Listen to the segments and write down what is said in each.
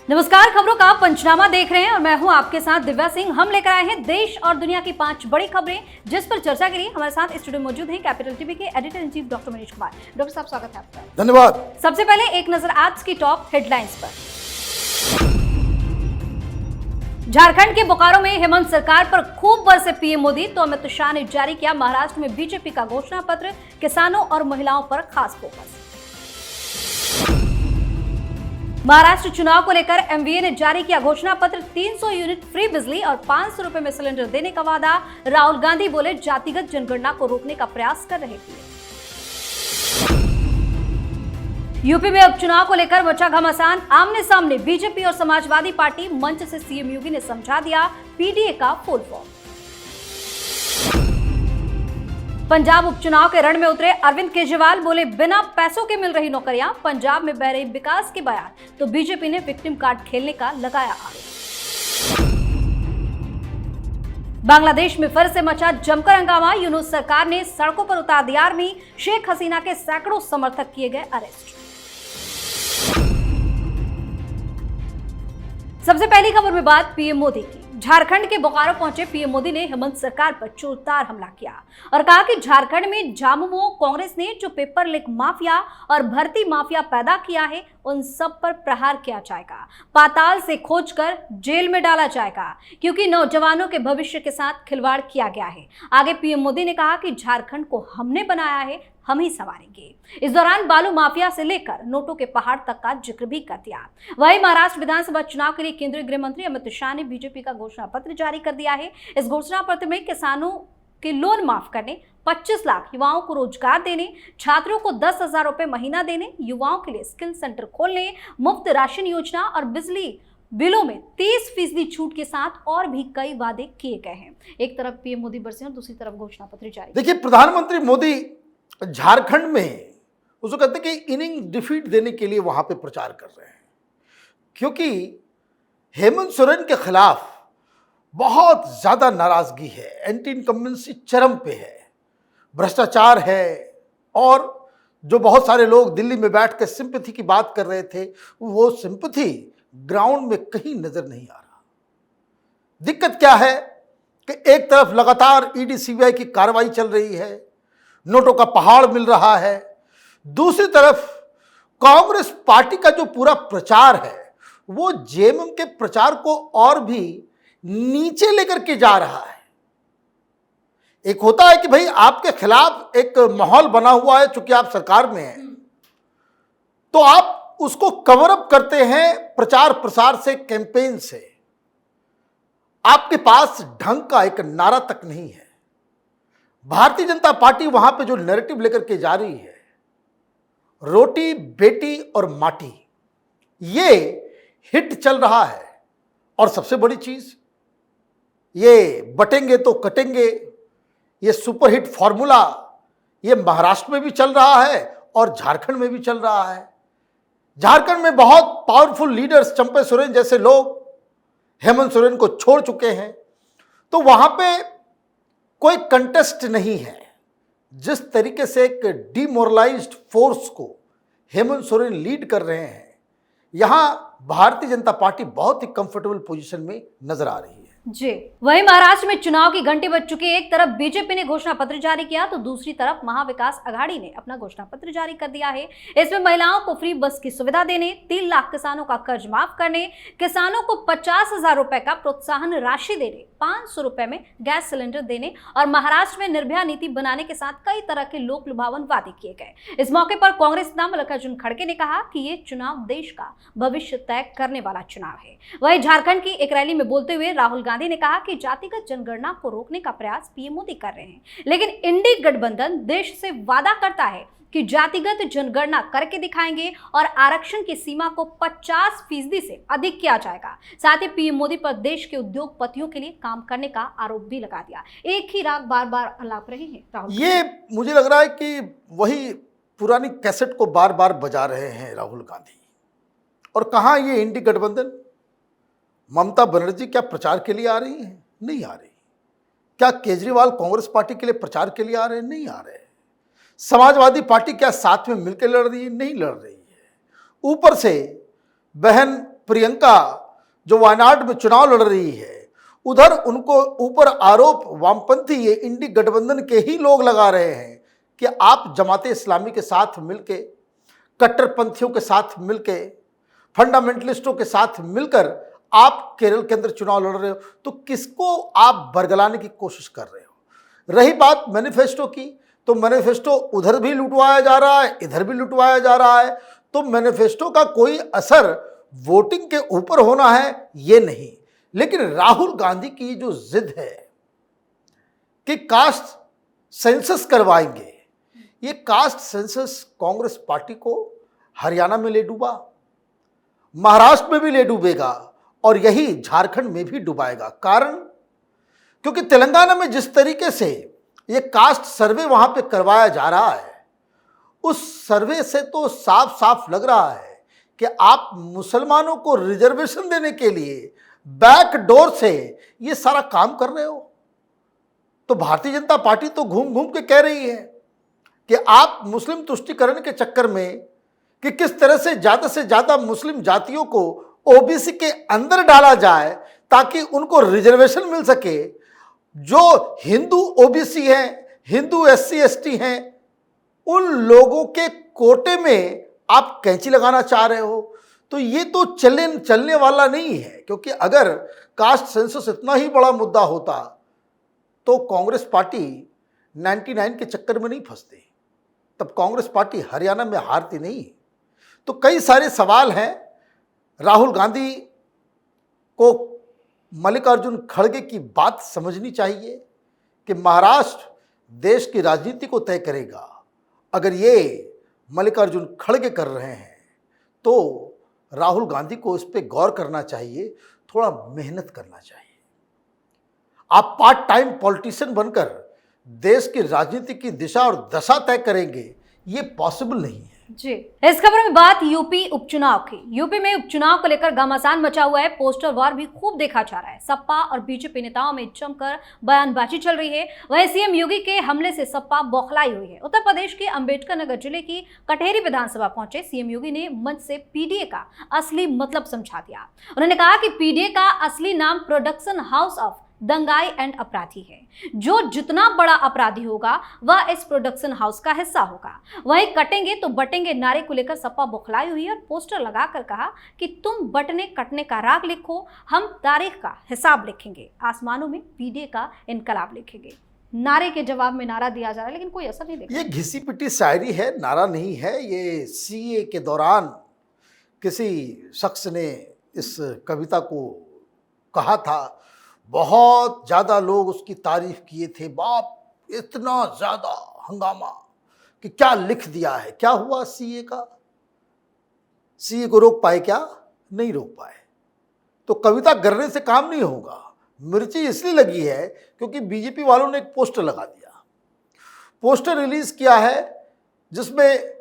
नमस्कार, खबरों का पंचनामा देख रहे हैं और मैं हूं आपके साथ दिव्या सिंह। हम लेकर आए हैं देश और दुनिया की 5 बड़ी खबरें, जिस पर चर्चा के लिए हमारे साथ स्टूडियो मौजूद हैं कैपिटल टीवी के editor in chief doctor Manish Kumar. Doctor साहब, स्वागत है आपका। धन्यवाद। सबसे पहले एक नजर आज की टॉप हेडलाइंस पर। झारखंड के बोकारो में हेमंत सरकार पर खूब बरसे पीएम मोदी, तो अमित शाह ने जारी किया महाराष्ट्र में बीजेपी का घोषणा पत्र, किसानों और महिलाओं पर खास फोकस। महाराष्ट्र चुनाव को लेकर एमवीए ने जारी किया घोषणा पत्र, 300 यूनिट फ्री बिजली और 500 रुपए में सिलेंडर देने का वादा। राहुल गांधी बोले जातिगत जनगणना को रोकने का प्रयास कर रहे थे। यूपी में उपचुनाव को लेकर मचा घमासान, आमने सामने बीजेपी और समाजवादी पार्टी। मंच से सीएम योगी ने समझा दिया पीडीए का फुल फॉर्म। पंजाब उपचुनाव के रण में उतरे अरविंद केजरीवाल, बोले बिना पैसों के मिल रही नौकरियां। पंजाब में बह रही विकास के बयान, तो बीजेपी ने विक्टिम कार्ड खेलने का लगाया आरोप। बांग्लादेश में फिर से मचा जमकर हंगामा, यूनूस सरकार ने सड़कों पर उतार दिया आर्मी। शेख हसीना के सैकड़ों समर्थक किए गए अरेस्ट। सबसे पहली खबर में बात पीएम मोदी की। झारखंड के बोकारो पहुंचे पीएम मोदी ने हेमंत सरकार पर जोरदार हमला किया और कहा कि झारखंड में झामुमो कांग्रेस ने जो पेपर लीक माफिया और भर्ती माफिया पैदा किया है, उन सब पर प्रहार किया जाएगा। पाताल से खोजकर जेल में डाला जाएगा, क्योंकि नौजवानों के भविष्य के साथ खिलवाड़ किया गया है। आगे पीएम मोदी ने कहा कि झारखंड को हमने बनाया है, हम ही संवारेंगे। इस दौरान बालू माफिया से लेकर नोटों के पहाड़ तक का जिक्र भी कर दिया। वहीं महाराष्ट्र विधानसभा चुनाव के लिए केंद्रीय गृह मंत्री अमित शाह ने बीजेपी का घोषणा पत्र जारी कर दिया है। इस घोषणा पत्र में किसानों के लोन माफ करने, 25 लाख युवाओं को रोजगार देने, छात्रों को 10,000 रुपए महीना देने, युवाओं के लिए स्किल सेंटर खोलने, मुफ्त राशन योजना और बिजली बिलों में 30% छूट के साथ और भी कई वादे किए गए हैं। एक तरफ पीएम मोदी बरसे और दूसरी तरफ घोषणा पत्र जारी। देखिए, प्रधानमंत्री मोदी झारखंड में उसको कहते हैं कि इनिंग डिफीट देने के लिए वहां पे प्रचार कर रहे हैं, क्योंकि हेमंत सोरेन के खिलाफ बहुत ज्यादा नाराजगी है, एंटी इनकम्बेंसी चरम पे है, भ्रष्टाचार है, और जो बहुत सारे लोग दिल्ली में बैठ कर सिंपैथी की बात कर रहे थे, वो सिंपैथी ग्राउंड में कहीं नजर नहीं आ रहा। दिक्कत क्या है कि एक तरफ लगातार ईडी सीबीआई की कार्रवाई चल रही है, नोटों का पहाड़ मिल रहा है, दूसरी तरफ कांग्रेस पार्टी का जो पूरा प्रचार है वो जेएमएम के प्रचार को और भी नीचे लेकर के जा रहा है। एक होता है कि भाई आपके खिलाफ एक माहौल बना हुआ है, चूंकि आप सरकार में हैं, तो आप उसको कवर अप करते हैं प्रचार प्रसार से, कैंपेन से। आपके पास ढंग का एक नारा तक नहीं है। भारतीय जनता पार्टी वहां पे जो नैरेटिव लेकर के जा रही है, रोटी बेटी और माटी, ये हिट चल रहा है। और सबसे बड़ी चीज, ये बटेंगे तो कटेंगे, ये सुपरहिट फॉर्मूला, ये महाराष्ट्र में भी चल रहा है और झारखंड में भी चल रहा है। झारखंड में बहुत पावरफुल लीडर्स, चंपे सोरेन जैसे लोग हेमंत सोरेन को छोड़ चुके हैं, तो वहां पे कोई कंटेस्ट नहीं है। जिस तरीके से एक डिमोरलाइज्ड फोर्स को हेमंत सोरेन लीड कर रहे हैं, यहां भारतीय जनता पार्टी बहुत ही कंफर्टेबल पोजीशन में नजर आ रही है। जी, वहीं महाराष्ट्र में चुनाव की घंटी बज चुकी है। एक तरफ बीजेपी ने घोषणा पत्र जारी किया, तो दूसरी तरफ महाविकास अघाड़ी ने अपना घोषणा पत्र जारी कर दिया है। इसमें महिलाओं को फ्री बस की सुविधा देने, 3 लाख किसानों का कर्ज माफ करने, किसानों को 50,000 रुपए का प्रोत्साहन राशि देने, 500 रुपए में गैस सिलेंडर देने और महाराष्ट्र में निर्भया नीति बनाने के साथ कई तरह के लोक लुभावन वादे किए गए। इस मौके पर कांग्रेस नेता मल्लिकार्जुन खड़गे ने कहा कि ये चुनाव देश का भविष्य तय करने वाला चुनाव है। वहीं झारखंड की एक रैली में बोलते हुए राहुल गांधी ने कहा कि जातिगत जनगणना को रोकने का प्रयास पीएम मोदी कर रहे हैं, लेकिन इंडी गठबंधन देश से वादा करता है कि जातिगत जनगणना करके दिखाएंगे और आरक्षण की सीमा को 50% से अधिक किया जाएगा। साथ ही पीएम मोदी पर देश के उद्योगपतियों के लिए काम करने का आरोप भी लगा दिया। एक ही राग बार बार अलाप रहे हैं राहुल। ये मुझे लग रहा है कि वही पुरानी कैसेट को बार बार बजा रहे हैं राहुल गांधी। और कहाँ ये इंडी गठबंधन? ममता बनर्जी क्या प्रचार के लिए आ रही हैं? नहीं आ रही। क्या केजरीवाल कांग्रेस पार्टी के लिए प्रचार के लिए आ रहे हैं? नहीं आ रहे। समाजवादी पार्टी क्या साथ में मिलकर लड़ रही है? नहीं लड़ रही है। ऊपर से बहन प्रियंका जो वायनाड में चुनाव लड़ रही है, उधर उनको ऊपर आरोप वामपंथी ये इंडी गठबंधन के ही लोग लगा रहे हैं कि आप जमाते इस्लामी के साथ मिलके, कट्टरपंथियों के साथ मिलके, फंडामेंटलिस्टों के साथ मिलकर आप केरल के अंदर चुनाव लड़ रहे हो। तो किसको आप बरगलाने की कोशिश कर रहे हो? रही बात मैनिफेस्टो की, तो मैनिफेस्टो उधर भी लुटवाया जा रहा है, इधर भी लुटवाया जा रहा है। तो मैनिफेस्टो का कोई असर वोटिंग के ऊपर होना है ये नहीं, लेकिन राहुल गांधी की जो जिद है कि कास्ट सेंसस करवाएंगे, ये कास्ट सेंसस कांग्रेस पार्टी को हरियाणा में ले डूबा, महाराष्ट्र में भी ले डूबेगा और यही झारखंड में भी डुबाएगा। कारण क्योंकि तेलंगाना में जिस तरीके से ये कास्ट सर्वे वहां पे करवाया जा रहा है, उस सर्वे से तो साफ साफ लग रहा है कि आप मुसलमानों को रिजर्वेशन देने के लिए बैक डोर से ये सारा काम कर रहे हो। तो भारतीय जनता पार्टी तो घूम घूम के कह रही है कि आप मुस्लिम तुष्टीकरण के चक्कर में कि किस तरह से ज़्यादा मुस्लिम जातियों को ओबीसी के अंदर डाला जाए ताकि उनको रिजर्वेशन मिल सके। जो हिंदू ओबीसी हैं, हिंदू एससी एसटी हैं, उन लोगों के कोटे में आप कैंची लगाना चाह रहे हो। तो ये तो चलने वाला नहीं है, क्योंकि अगर कास्ट सेंसस इतना ही बड़ा मुद्दा होता तो कांग्रेस पार्टी 99 के चक्कर में नहीं फंसती, तब कांग्रेस पार्टी हरियाणा में हारती नहीं। तो कई सारे सवाल हैं। राहुल गांधी को मल्लिकार्जुन खड़गे की बात समझनी चाहिए कि महाराष्ट्र देश की राजनीति को तय करेगा। अगर ये मल्लिकार्जुन खड़गे कर रहे हैं तो राहुल गांधी को इस पे गौर करना चाहिए, थोड़ा मेहनत करना चाहिए। आप पार्ट टाइम पॉलिटिशियन बनकर देश की राजनीति की दिशा और दशा तय करेंगे, ये पॉसिबल नहीं है। जी, इस खबर में बात यूपी उपचुनाव की। यूपी में उपचुनाव को लेकर घमासान मचा हुआ है, पोस्टर वार भी खूब देखा जा रहा है। सपा और बीजेपी नेताओं में जमकर बयानबाजी चल रही है। वहीं सीएम योगी के हमले से सपा बौखलाई हुई है। उत्तर प्रदेश के अंबेडकर नगर जिले की कटेरी विधानसभा पहुंचे सीएम योगी ने मंच से पीडीए का असली मतलब समझा दिया। उन्होंने कहा कि पीडीए का असली नाम प्रोडक्शन हाउस ऑफ दंगाई एंड अपराधी है। जो जितना बड़ा अपराधी होगा वह इस प्रोडक्शन हाउस का हिस्सा होगा। वहीं कटेंगे तो बटेंगे नारे को लेकर सपा बौखलाई हुई और पोस्टर लगाकर कहा कि तुम बटने कटने का राग लिखो, हम तारीख का हिसाब लिखेंगे, आसमानों में पीडीए का इनकलाब लिखेंगे। नारे के जवाब में नारा दिया जा रहा है, लेकिन कोई असर नहीं देखा। ये घिसी पिटी शायरी है, नारा नहीं है। ये सीए के दौरान किसी शख्स ने इस कविता को कहा था, बहुत ज़्यादा लोग उसकी तारीफ किए थे। बाप, इतना ज़्यादा हंगामा कि क्या लिख दिया है। क्या हुआ सीए का? सीए को रोक पाए क्या? नहीं रोक पाए। तो कविता करने से काम नहीं होगा। मिर्ची इसलिए लगी है क्योंकि बीजेपी वालों ने एक पोस्टर लगा दिया, पोस्टर रिलीज किया है जिसमें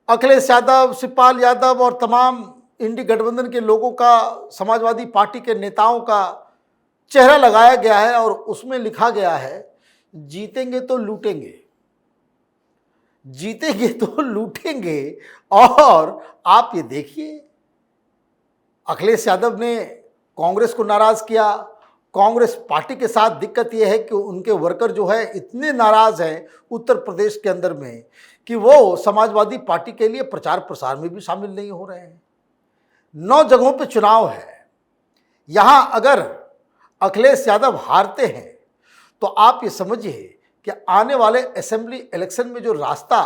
अखिलेश यादव, शिवपाल यादव और तमाम इंडी गठबंधन के लोगों का, समाजवादी पार्टी के नेताओं का चेहरा लगाया गया है और उसमें लिखा गया है, जीतेंगे तो लूटेंगे, जीतेंगे तो लूटेंगे। और आप ये देखिए, अखिलेश यादव ने कांग्रेस को नाराज किया। कांग्रेस पार्टी के साथ दिक्कत यह है कि उनके वर्कर जो है इतने नाराज हैं उत्तर प्रदेश के अंदर में कि वो समाजवादी पार्टी के लिए प्रचार प्रसार में भी शामिल नहीं हो रहे हैं। 9 जगहों पे चुनाव है। यहां अगर अखिलेश यादव हारते हैं तो आप ये समझिए कि आने वाले असेंबली इलेक्शन में जो रास्ता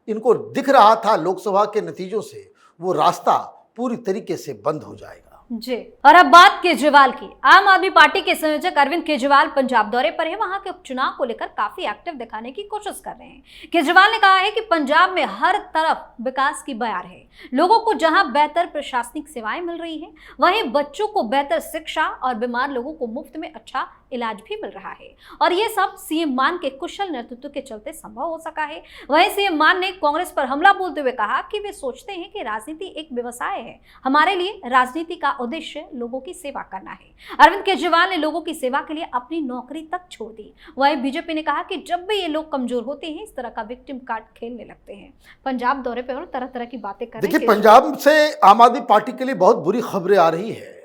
इनको दिख रहा था लोकसभा के नतीजों से, वो रास्ता पूरी तरीके से बंद हो जाएगा। जी, और अब बात केजरीवाल की। आम आदमी पार्टी के संयोजक अरविंद केजरीवाल पंजाब दौरे पर है। वहां के उपचुनाव को लेकर काफी एक्टिव दिखाने की कोशिश कर रहे हैं। केजरीवाल ने कहा है कि पंजाब में हर तरफ विकास की बयार है। लोगों को जहां बेहतर प्रशासनिक सेवाएं मिल रही हैं, वहीं बच्चों को बेहतर शिक्षा और बीमार लोगों को मुफ्त में अच्छा इलाज भी मिल रहा है। और ये सब सीएम मान के कुशल नेतृत्व के चलते संभव हो सका है। वहीं सीएम मान ने कांग्रेस पर हमला बोलते हुए कहा कि वे सोचते हैं कि राजनीति एक व्यवसाय है, हमारे लिए राजनीति का उद्देश्य लोगों की सेवा करना है। अरविंद केजरीवाल ने लोगों की सेवा के लिए अपनी नौकरी तक छोड़ दी। वहीं बीजेपी ने कहा कि जब भी ये लोग कमजोर होते हैं इस तरह का विक्टिम कार्ड खेलने लगते हैं। पंजाब दौरे पे और तरह तरह की बातें कर रहे हैं। देखिए, पंजाब से आम आदमी पार्टी के लिए बहुत बुरी खबरें आ रही है।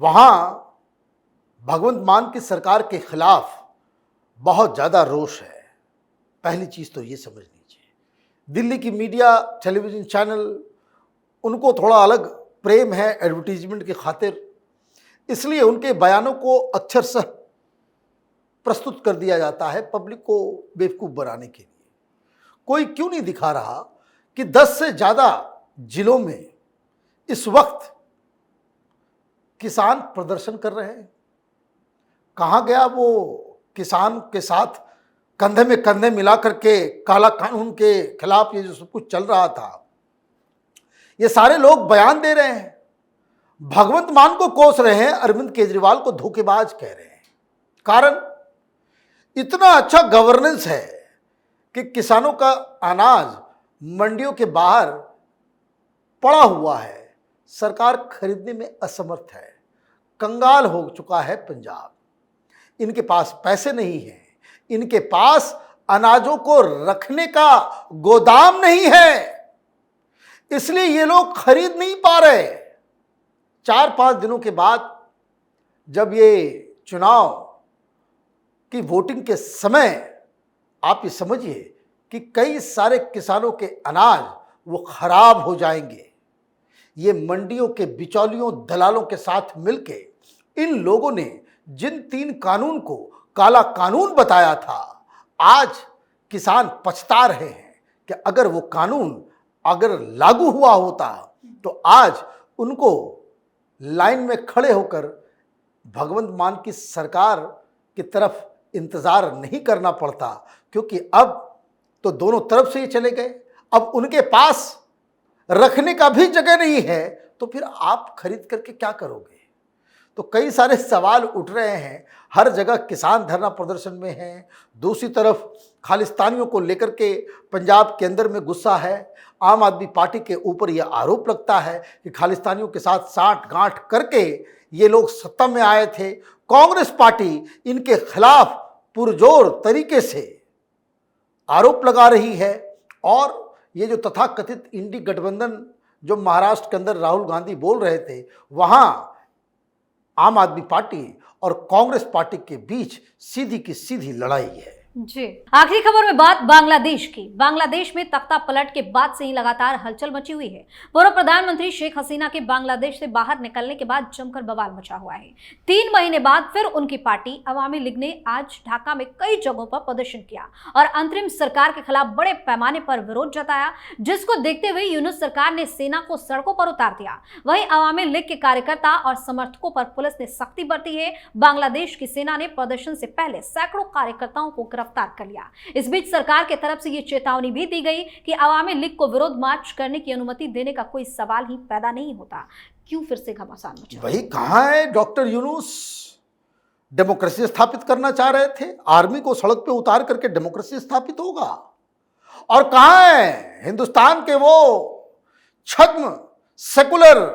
वहां भगवंत मान की सरकार के खिलाफ बहुत ज्यादा रोष है। पहली चीज तो ये समझ लीजिए, दिल्ली की मीडिया, टेलीविजन चैनल, उनको थोड़ा अलग प्रेम है एडवर्टीजमेंट की खातिर, इसलिए उनके बयानों को अक्षरशः प्रस्तुत कर दिया जाता है पब्लिक को बेवकूफ बनाने के लिए। कोई क्यों नहीं दिखा रहा कि 10 से ज्यादा जिलों में इस वक्त किसान प्रदर्शन कर रहे हैं। कहां गया वो किसान के साथ कंधे में कंधे मिला करके काला कानून के खिलाफ ये जो सब कुछ चल रहा था, ये सारे लोग बयान दे रहे हैं, भगवंत मान को कोस रहे हैं, अरविंद केजरीवाल को धोखेबाज कह रहे हैं। कारण इतना अच्छा गवर्नेंस है कि किसानों का अनाज मंडियों के बाहर पड़ा हुआ है, सरकार खरीदने में असमर्थ है, कंगाल हो चुका है पंजाब। इनके पास पैसे नहीं है, इनके पास अनाजों को रखने का गोदाम नहीं है, इसलिए ये लोग खरीद नहीं पा रहे। 4-5 दिनों के बाद जब ये चुनाव की वोटिंग के समय, आप ये समझिए कि कई सारे किसानों के अनाज वो खराब हो जाएंगे। ये मंडियों के बिचौलियों, दलालों के साथ मिलके इन लोगों ने जिन 3 कानून को काला कानून बताया था, आज किसान पछता रहे हैं कि अगर वो कानून अगर लागू हुआ होता तो आज उनको लाइन में खड़े होकर भगवंत मान की सरकार की तरफ इंतजार नहीं करना पड़ता, क्योंकि अब तो दोनों तरफ से ही चले गए। अब उनके पास रखने का भी जगह नहीं है, तो फिर आप खरीद करके क्या करोगे? तो कई सारे सवाल उठ रहे हैं। हर जगह किसान धरना प्रदर्शन में हैं, दूसरी तरफ खालिस्तानियों को लेकर के पंजाब के अंदर में गुस्सा है। आम आदमी पार्टी के ऊपर यह आरोप लगता है कि खालिस्तानियों के साथ साठ गांठ करके ये लोग सत्ता में आए थे। कांग्रेस पार्टी इनके खिलाफ पुरजोर तरीके से आरोप लगा रही है, और ये जो तथाकथित इंडी गठबंधन जो महाराष्ट्र के अंदर राहुल गांधी बोल रहे थे, वहां आम आदमी पार्टी और कांग्रेस पार्टी के बीच सीधी की सीधी लड़ाई है। जी, आखिरी खबर में बात बांग्लादेश की। बांग्लादेश में तख्ता पलट के बाद से ही लगातार हलचल मची हुई है। पूर्व प्रधानमंत्री शेख हसीना के बांग्लादेश से बाहर निकलने के बाद जमकर बवाल मचा हुआ है। 3 महीने बाद फिर उनकी पार्टी अवामी लीग ने आज ढाका में कई जगहों पर प्रदर्शन किया और अंतरिम सरकार के खिलाफ बड़े पैमाने पर विरोध जताया, जिसको देखते हुए यूनुस सरकार ने सेना को सड़कों पर उतार दिया। वहीं अवामी लीग के कार्यकर्ता और समर्थकों पर पुलिस ने सख्ती बरती है। बांग्लादेश की सेना ने प्रदर्शन से पहले सैकड़ों कार्यकर्ताओं को गिरफ्तार कर लिया। इस बीच सरकार की तरफ से यह चेतावनी भी दी गई कि अवामी लीग को विरोध मार्च करने की अनुमति देने का कोई सवाल ही पैदा नहीं होता। क्यों फिर से घमासान मचा? वही कहां है डॉक्टर यूनुस? डेमोक्रेसी स्थापित करना चाह रहे थे, आर्मी को सड़क पे उतार करके डेमोक्रेसी स्थापित होगा। और कहां है हिंदुस्तान के वो छद्म सेकुलर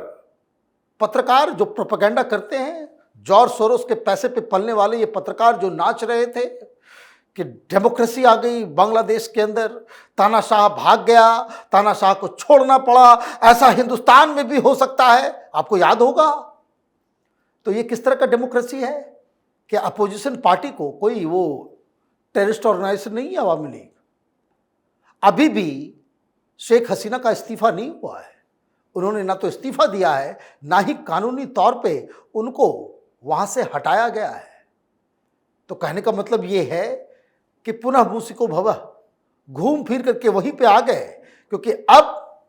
पत्रकार जो प्रोपेगेंडा करते हैं? जॉर्ज सोरोस के पैसे पे पलने वाले ये पत्रकार जो नाच रहे थे कि डेमोक्रेसी आ गई बांग्लादेश के अंदर, तानाशाह भाग गया, तानाशाह को छोड़ना पड़ा, ऐसा हिंदुस्तान में भी हो सकता है, आपको याद होगा। तो ये किस तरह का डेमोक्रेसी है कि अपोजिशन पार्टी को कोई वो टेररिस्ट ऑर्गेनाइजेशन नहीं है अवामी लीग। अभी भी शेख हसीना का इस्तीफा नहीं हुआ है। उन्होंने ना तो इस्तीफा दिया है, ना ही कानूनी तौर पे उनको वहां से हटाया गया है। तो कहने का मतलब ये है कि पुनः मूसिको भवः, घूम फिर करके वहीं पे आ गए, क्योंकि अब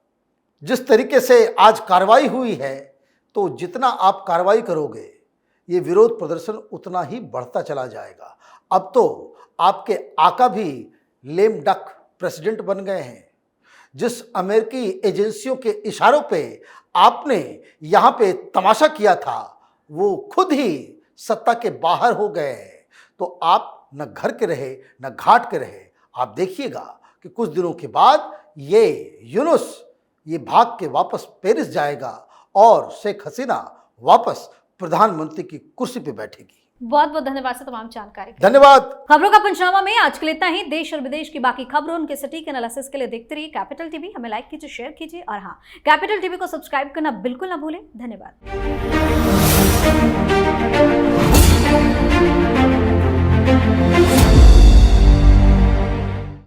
जिस तरीके से आज कार्रवाई हुई है, तो जितना आप कार्रवाई करोगे ये विरोध प्रदर्शन उतना ही बढ़ता चला जाएगा। अब तो आपके आका भी लेम डक प्रेसिडेंट बन गए हैं। जिस अमेरिकी एजेंसियों के इशारों पे आपने यहाँ पे तमाशा किया था, वो खुद ही सत्ता के बाहर हो गए हैं। तो आप न घर के रहे न घाट के रहे। आप देखिएगा कि कुछ दिनों के बाद ये यूनुस ये भाग के वापस पेरिस जाएगा और शेख हसीना वापस प्रधानमंत्री की कुर्सी पे बैठेगी। बहुत बहुत धन्यवाद सर तमाम जानकारी के लिए। धन्यवाद। खबरों का पंचनामा में आज के लिए इतना ही। देश और विदेश की बाकी खबरों उनके सटीक एनालिसिस के लिए देखते रहिए कैपिटल टीवी। हमें लाइक कीजिए, शेयर कीजिए और हाँ, कैपिटल टीवी को सब्सक्राइब करना बिल्कुल ना भूलें। धन्यवाद।